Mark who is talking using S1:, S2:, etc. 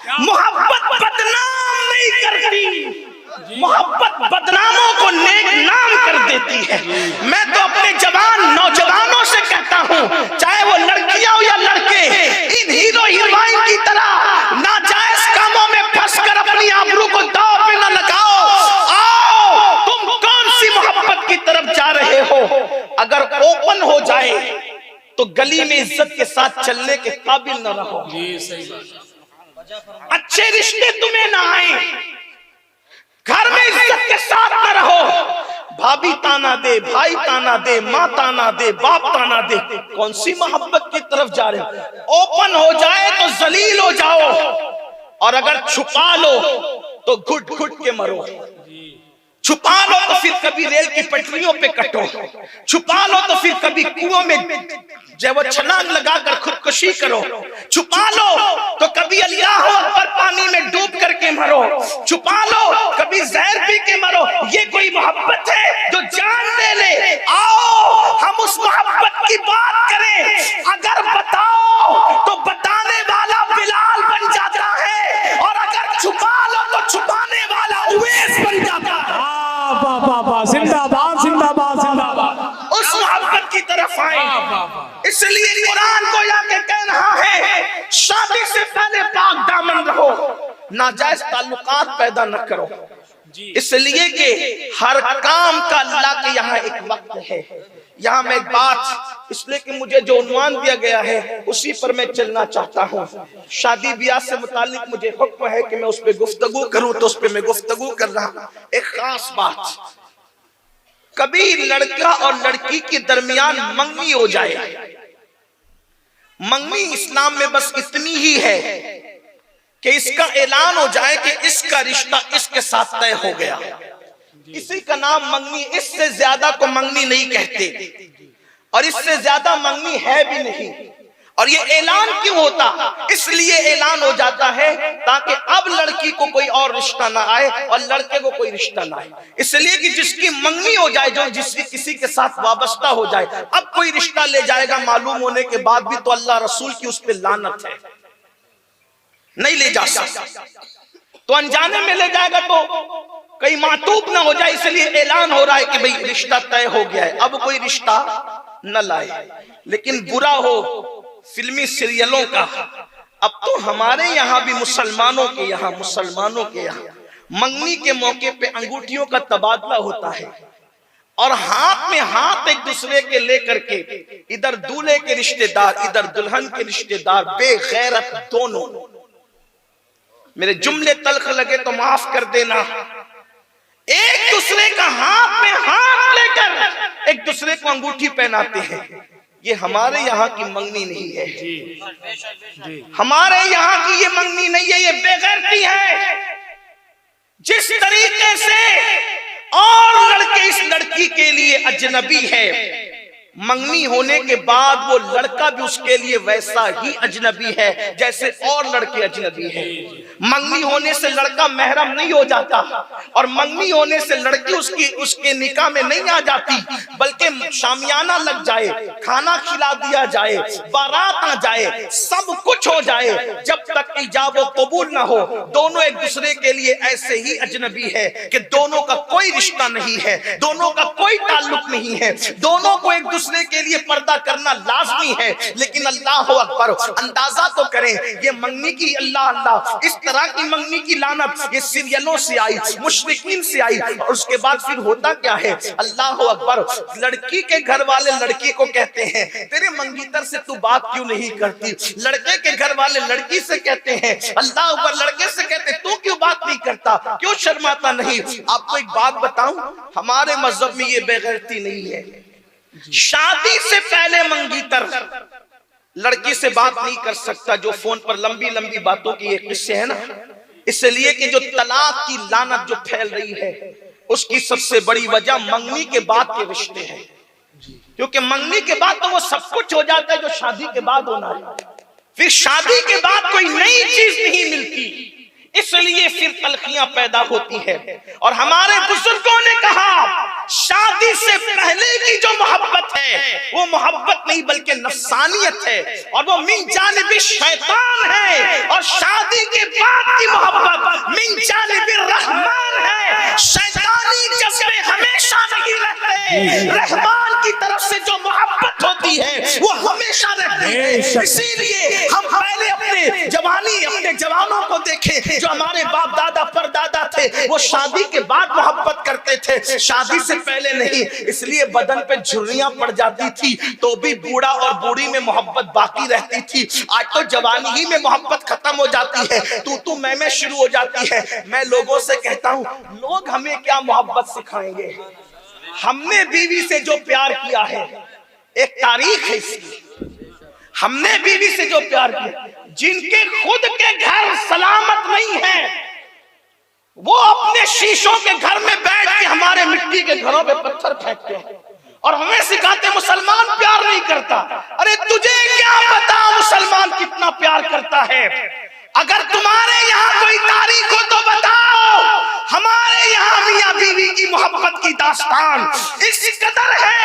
S1: محبت بدنام نہیں کرتی، محبت بدناموں کو نیک نام کر دیتی ہے۔ میں تو اپنے نوجوانوں سے کہتا ہوں، چاہے وہ لڑکیاں ہو یا لڑکے، ان ہیرو ہیروئن کی طرح ناجائز کاموں میں پھنس کر اپنی آبرو کو داؤ پہ نہ لگاؤ۔ آؤ، تم کون سی محبت کی طرف جا رہے ہو؟ اگر اوپن ہو جائے تو گلی میں عزت کے ساتھ چلنے کے قابل نہ رہو۔ اچھے رشتے تمہیں نہ آئیں، گھر میں عزت کے ساتھ نہ رہو، بھابی تانا دے، بھائی تانا دے، ماں تانا دے، باپ تانا دے، کون سی محبت کی طرف جا رہے ہو؟ اوپن ہو جائے تو ذلیل ہو جاؤ، اور اگر چھپا لو تو گھٹ گھٹ کے مرو۔ چھپا لو تو پھر کبھی ریل کی پٹریوں پہ کٹو، چھپا لو تو پھر کبھی کنویں میں وہ چھلانگ لگا کر خودکشی کرو، چھپا لو تو کبھی اللہ اکبر پانی میں ڈوب کر کے مرو، چھپا لو کبھی زہر پی کے مرو۔ یہ کوئی محبت ہے جو جان دے لے؟ آؤ ہم اس محبت کی بات کریں۔ اگر بتاؤ تو بتانے والا بلال بن جاتا ہے، اور اگر چھپا لو تو چھپانے والا اویس بن جاتا ہے۔
S2: زندہ باد، زندہ باد، زندہ باد۔
S1: اس محبت کی طرف آئیں۔ اس لیے قرآن کو یا کے کہہ رہا ہے، شادی سے پہلے پاک دامن رہو، ناجائز تعلقات پیدا نہ کرو، اس لیے کہ ہر کام کا اللہ کے یہاں ایک وقت ہے۔ یہاں میں ایک بات، اس لیے کہ مجھے جو عنوان دیا گیا ہے اسی پر میں چلنا چاہتا ہوں۔ شادی بیاہ سے متعلق مجھے حکم ہے کہ میں اس پہ گفتگو کروں، تو اس پہ میں گفتگو کر رہا ہوں۔ ایک خاص بات، کبھی لڑکا اور لڑکی کے درمیان منگنی ہو جائے، منگنی اسلام میں بس اتنی ہی ہے کہ اس کا اعلان ہو جائے کہ اس کا رشتہ اس کے ساتھ طے ہو گیا، اسی کا نام منگنی۔ اس سے زیادہ کو منگنی نہیں کہتے، اور اس سے زیادہ منگنی ہے بھی نہیں۔ اور یہ اعلان کیوں ہوتا؟ اس لیے اعلان ہو جاتا ہے تاکہ اب لڑکی کو کوئی اور رشتہ نہ آئے اور لڑکے کو کوئی رشتہ نہ آئے۔ اس لیے کہ جس کی منگنی ہو جائے، جو کسی کے ساتھ وابستہ ہو جائے، اب کوئی رشتہ لے جائے گا معلوم ہونے کے بعد بھی تو اللہ رسول کی اس پہ لعنت ہے، نہیں لے جا سکتا۔ تو انجانے میں لے جائے گا تو کئی معتوب نہ ہو جائے، اس لیے اعلان ہو رہا ہے کہ بھئی رشتہ طے ہو گیا ہے، اب کوئی رشتہ نہ لائے۔ لیکن برا ہو فلمی سیریلوں کا، اب تو ہمارے یہاں بھی مسلمانوں کے یہاں منگنی کے موقع پہ انگوٹھیوں کا تبادلہ ہوتا ہے، اور ہاتھ میں ہاتھ ایک دوسرے کے لے کر کے، ادھر دولہے کے رشتہ دار ادھر دلہن کے رشتہ دار، بے غیرت دونوں۔ میرے جملے تلخ لگے تو معاف کر دینا، ایک دوسرے کا ہاتھ میں ہاتھ لے کر ایک دوسرے کو انگوٹھی پہناتے ہیں۔ یہ ہمارے یہاں کی منگنی نہیں ہے، ہمارے یہاں کی یہ منگنی نہیں ہے، یہ بے غیرتی ہے۔ جس طریقے سے اور لڑکے اس لڑکی کے لیے اجنبی ہے، منگنی ہونے کے بعد وہ لڑکا بھی اس کے لیے ویسا ہی اجنبی ہے جیسے اور لڑکے اجنبی ہیں۔ منگنی ہونے سے لڑکا محرم نہیں ہو جاتا، اور منگنی ہونے سے لڑکی اس کے نکاح میں نہیں آ جاتی، بلکہ شامیانہ لگ جائے، کھانا کھلا دیا جائے، بارات آ جائے، سب کچھ ہو جائے، جب تک ایجاب و قبول نہ ہو دونوں ایک دوسرے کے لیے ایسے ہی اجنبی ہے کہ دونوں کا کوئی رشتہ نہیں ہے، دونوں کا کوئی تعلق نہیں ہے، دونوں کو ایک دوسرے کے لیے پردہ کرنا لازمی ہے۔ لیکن اللہ اکبر، اندازہ تو کریں یہ منگنی کی، اللہ اس طرح کی منگنی کی لعنت یہ سیریلوں سے آئی، مشرکین سے آئی، اور اس کے بعد پھر ہوتا کیا ہے؟ اللہ اکبر، لڑکی کے گھر والے لڑکی کو کہتے ہیں تیرے منگیتر سے تو بات کیوں نہیں کرتی، لڑکے کے گھر والے لڑکی سے کہتے ہیں، اللہ اکبر، لڑکے سے کہتے ہیں تو کیوں بات نہیں کرتا، کیوں شرماتا نہیں؟ آپ کو ایک بات بتاؤں، ہمارے مذہب میں یہ بے غیرتی نہیں ہے۔ شادی سے پہلے منگیتر لڑکی سے بات نہیں کر سکتا، جو فون پر لمبی لمبی باتوں کی ایک قصے ہے نا، اس لیے کہ جو طلاق کی لعنت جو پھیل رہی ہے اس کی سب سے بڑی وجہ منگنی کے بعد کے رشتے ہیں، کیونکہ منگنی کے بعد تو وہ سب کچھ ہو جاتا ہے جو شادی کے بعد ہونا ہے، پھر شادی کے بعد کوئی نئی چیز نہیں ملتی، اس لیے پھر تلخیاں پیدا ہوتی ہے۔ اور ہمارے بزرگوں نے کہا شادی سے پہلے کی جو محبت ہے وہ محبت نہیں بلکہ نفسانیت ہے، اور وہ من جانب شیطان ہے، اور شادی کے بعد رحمان کی طرف سے جو محبت ہوتی ہے وہ ہمیشہ رہتی ہے. اسی لیے ہم پہلے اپنے جوانی اپنے جوانوں کو دیکھیں جو ہمارے باپ دادا پر دادا تھے, وہ شادی کے بعد محبت کرتے تھے, شادی سے پہلے نہیں. اس لیے بدن پہ جھریاں پڑ جاتی تھی تو بھی بوڑھا اور بوڑھی میں محبت باقی رہتی تھی. آج تو جوانی ہی میں محبت ختم ہو جاتی ہے, تو میں شروع ہو جاتی ہے. میں لوگوں سے کہتا ہوں لوگ ہمیں کیا محبت سکھائیں گے؟ ہم نے بیوی سے جو پیار کیا ہے ایک تاریخ ہے اس کی. ہم نے بیوی سے جو پیار کیا, جن کے خود کے گھر سلامت نہیں ہیں وہ اپنے شیشوں کے گھر میں بیٹھ کے ہمارے مٹی کے گھروں پہ پتھر پھینکتے ہیں اور ہمیں سکھاتے مسلمان پیار نہیں کرتا. ارے تجھے کیا پتا مسلمان کتنا پیار کرتا ہے؟ اگر تمہارے یہاں کوئی تاریخ ہو تو بتاؤ. ہمارے یہاں میاں بیوی کی محبت کی داستان اس قدر ہے